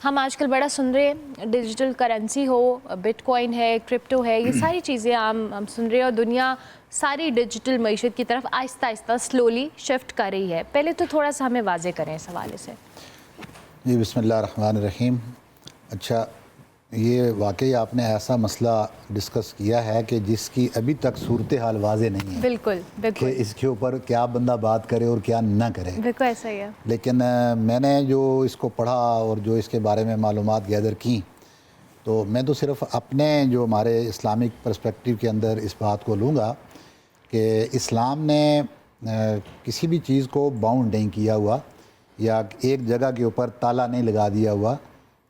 ہم آج کل بڑا سن رہے ہیں digital currency who, but coin ہے، کرپٹو ہے، یہ ساری چیزیں ہم سن رہے ہیں اور دنیا ساری ڈیجیٹل معیشت کی طرف آہستہ آہستہ سلولی شفٹ کر رہی ہے. پہلے تو تھوڑا سا ہمیں واضح کریں اس حوالے سے. جی بسم اللہ الرحمن الرحیم. اچھا، یہ واقعی آپ نے ایسا مسئلہ ڈسکس کیا ہے کہ جس کی ابھی تک صورتحال واضح نہیں ہے. بالکل کہ اس کے اوپر کیا بندہ بات کرے اور کیا نہ کرے. بالکل ایسا ہی ہے. لیکن میں نے جو اس کو پڑھا اور جو اس کے بارے میں معلومات گیدر کی، تو میں تو صرف اپنے جو ہمارے اسلامک پرسپیکٹیو کے اندر اس بات کو لوں گا کہ اسلام نے کسی بھی چیز کو باؤنڈ نہیں کیا ہوا یا ایک جگہ کے اوپر تالا نہیں لگا دیا ہوا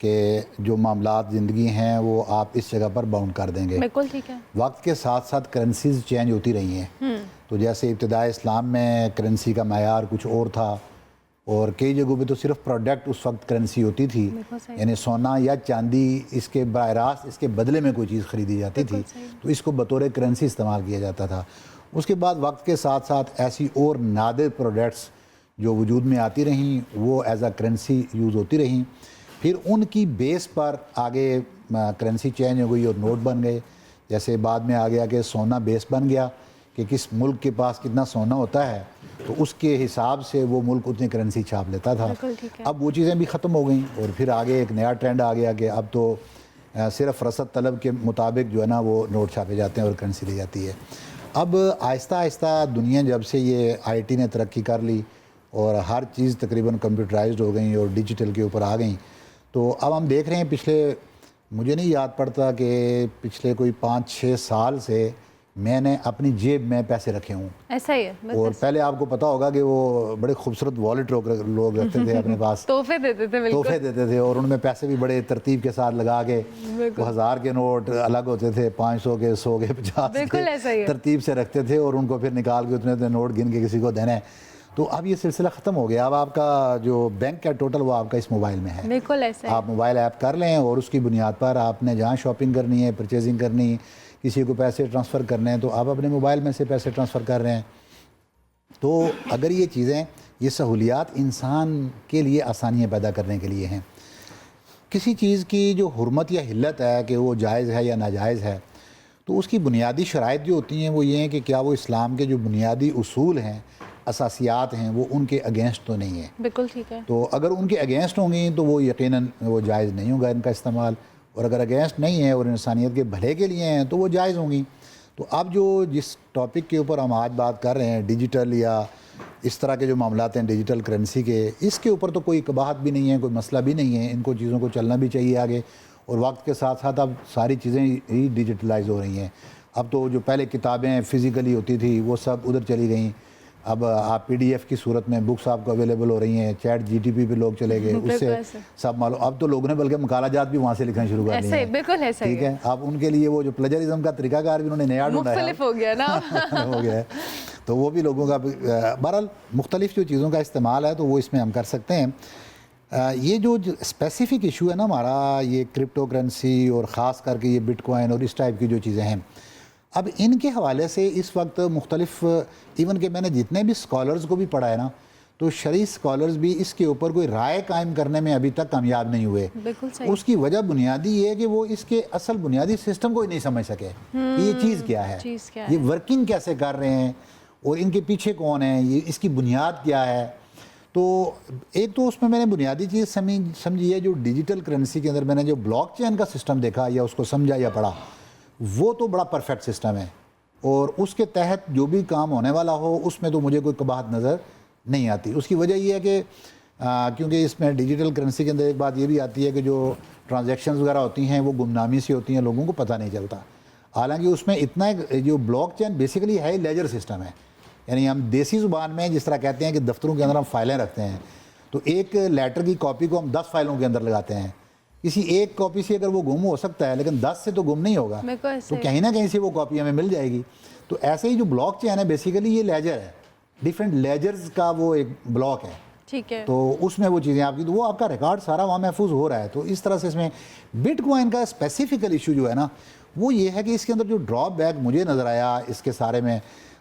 کہ جو معاملات زندگی ہیں وہ آپ اس جگہ پر باؤنڈ کر دیں گے. بالکل ٹھیک ہے. وقت کے ساتھ ساتھ کرنسیز چینج ہوتی رہی ہیں. تو جیسے ابتدائی اسلام میں کرنسی کا معیار کچھ اور تھا، اور کئی جگہوں پہ تو صرف پروڈکٹ اس وقت کرنسی ہوتی تھی، یعنی سونا یا چاندی اس کے براہ راست اس کے بدلے میں کوئی چیز خریدی جاتی تھی، تو اس کو بطور کرنسی استعمال کیا جاتا تھا. اس کے بعد وقت کے ساتھ ساتھ ایسی اور نادر پروڈکٹس جو وجود میں آتی رہیں وہ ایز اے کرنسی یوز ہوتی رہیں. پھر ان کی بیس پر آگے کرنسی چینج ہو گئی اور نوٹ بن گئے. جیسے بعد میں آ گیا کہ سونا بیس بن گیا کہ کس ملک کے پاس کتنا سونا ہوتا ہے تو اس کے حساب سے وہ ملک اتنی کرنسی چھاپ لیتا تھا. اب وہ چیزیں بھی ختم ہو گئیں اور پھر آگے ایک نیا ٹرینڈ آ گیا کہ اب تو صرف رسد طلب کے مطابق جو ہے نا وہ نوٹ چھاپے جاتے ہیں اور کرنسی دی جاتی ہے. اب آہستہ آہستہ دنیا جب سے یہ آئی ٹی نے ترقی کر لی اور ہر چیز تقریباً کمپیوٹرائزڈ ہو گئیں اور ڈیجیٹل کے اوپر آ گئیں، تو اب ہم دیکھ رہے ہیں پچھلے، مجھے نہیں یاد پڑتا کہ پچھلے کوئی 5-6 سال سے میں نے اپنی جیب میں پیسے رکھے ہوں. ایسا ہی ہے. اور پہلے آپ کو پتا ہوگا کہ وہ بڑے خوبصورت والیٹ لوگ رکھتے تھے اپنے پاس، تحفے دیتے تھے. تحفے دیتے تھے اور ان میں پیسے بھی بڑے ترتیب کے ساتھ لگا کے، 1000 کے نوٹ الگ ہوتے تھے، 500 کے، 100 کے، 50 کے، ترتیب سے رکھتے تھے اور ان کو پھر نکال کے اتنے نوٹ گن کے کسی کو دینے. تو اب یہ سلسلہ ختم ہو گیا. اب آپ کا جو بینک کا ٹوٹل وہ آپ کا اس موبائل میں ہے. بالکل ایسا ہے. آپ موبائل ایپ کر لیں اور اس کی بنیاد پر آپ نے جہاں شاپنگ کرنی ہے، پرچیزنگ کرنی، کسی کو پیسے ٹرانسفر کرنے ہیں تو آپ اپنے موبائل میں سے پیسے ٹرانسفر کر رہے ہیں. تو اگر یہ چیزیں، یہ سہولیات انسان کے لیے آسانیاں پیدا کرنے کے لیے ہیں. کسی چیز کی جو حرمت یا حلت ہے کہ وہ جائز ہے یا ناجائز ہے، تو اس کی بنیادی شرائط جو ہوتی ہیں وہ یہ ہیں کہ کیا وہ اسلام کے جو بنیادی اصول ہیں، اساسیات ہیں، وہ ان کے اگینسٹ تو نہیں ہیں. بالکل ٹھیک ہے. تو اگر ان کے اگینسٹ ہوں گی تو وہ یقیناً وہ جائز نہیں ہوگا ان کا استعمال، اور اگر اگینسٹ نہیں ہے اور انسانیت کے بھلے کے لیے ہیں تو وہ جائز ہوں گی. تو اب جو جس ٹاپک کے اوپر ہم آج بات کر رہے ہیں، ڈیجیٹل یا اس طرح کے جو معاملات ہیں ڈیجیٹل کرنسی کے، اس کے اوپر تو کوئی قباحت بھی نہیں ہے، کوئی مسئلہ بھی نہیں ہے. ان کو چیزوں کو چلنا بھی چاہیے آگے، اور وقت کے ساتھ ساتھ اب ساری چیزیں ہی ڈیجیٹلائز ہو رہی ہیں. اب تو جو پہلے کتابیں فزیکلی ہوتی تھی وہ سب ادھر چلی گئیں. اب آپ پی ڈی ایف کی صورت میں بکس آپ کو اویلیبل ہو رہی ہیں. چیٹ جی ٹی پی پہ لوگ چلے گئے، اس سے سب معلوم. اب تو لوگوں نے بلکہ مقالہ جات بھی وہاں سے لکھنا شروع کر دیے ہیں. بالکل ایسا ٹھیک ہے. اب ان کے لیے وہ جو پلیجرزم کا طریقہ کار بھی انہوں نے نیا ڈھونڈا ہے، مختلف ہو گیا نا. ہو گیا ہے. تو وہ بھی لوگوں کا بہرحال مختلف جو چیزوں کا استعمال ہے تو وہ اس میں ہم کر سکتے ہیں. یہ جو اسپیسیفک ایشو ہے نا ہمارا، یہ کرپٹو کرنسی اور خاص کر کے یہ بٹ کوائن اور اس ٹائپ کی جو چیزیں ہیں، اب ان کے حوالے سے اس وقت مختلف، ایون کہ میں نے جتنے بھی اسکالرز کو بھی پڑھا ہے نا، تو شرعی اسکالرز بھی اس کے اوپر کوئی رائے قائم کرنے میں ابھی تک کامیاب نہیں ہوئے. اس کی وجہ بنیادی یہ ہے کہ وہ اس کے اصل بنیادی سسٹم کو ہی نہیں سمجھ سکے کہ یہ چیز کیا ہے، یہ ورکنگ کیسے کر رہے ہیں اور ان کے پیچھے کون ہیں، یہ اس کی بنیاد کیا ہے. تو ایک تو اس میں نے بنیادی چیز سمجھی ہے جو ڈیجیٹل کرنسی کے اندر میں نے جو بلاک چین کا سسٹم دیکھا یا اس کو سمجھا یا پڑھا، وہ تو بڑا پرفیکٹ سسٹم ہے اور اس کے تحت جو بھی کام ہونے والا ہو اس میں تو مجھے کوئی قباحت نظر نہیں آتی. اس کی وجہ یہ ہے کہ کیونکہ اس میں ڈیجیٹل کرنسی کے اندر ایک بات یہ بھی آتی ہے کہ جو ٹرانزیکشنز وغیرہ ہوتی ہیں وہ گمنامی سے ہوتی ہیں، لوگوں کو پتہ نہیں چلتا. حالانکہ اس میں اتنا جو بلاک چین بیسیکلی ہے لیجر سسٹم ہے، یعنی ہم دیسی زبان میں جس طرح کہتے ہیں کہ دفتروں کے اندر ہم فائلیں رکھتے ہیں، تو ایک لیٹر کی کاپی کو ہم 10 فائلوں کے اندر لگاتے ہیں. کسی ایک کاپی سے اگر وہ گم ہو سکتا ہے لیکن 10 سے تو گم نہیں ہوگا، تو کہیں نہ کہیں سے وہ کاپی ہمیں مل جائے گی. تو ایسے ہی جو بلاک چین ہے بیسیکلی یہ لیجر ہے، ڈیفرنٹ لیجرز کا وہ ایک بلاک ہے. ٹھیک ہے. تو اس میں وہ چیزیں آپ کی، تو وہ آپ کا ریکارڈ سارا وہاں محفوظ ہو رہا ہے. تو اس طرح سے اس میں بٹ کوائن کا اسپیسیفکل ایشو جو ہے نا وہ یہ ہے کہ اس کے اندر جو ڈراپ بیک مجھے نظر آیا اس کے سارے میں،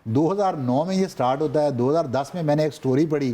2009 میں یہ سٹارٹ ہوتا ہے. 2010 میں نے ایک سٹوری پڑھی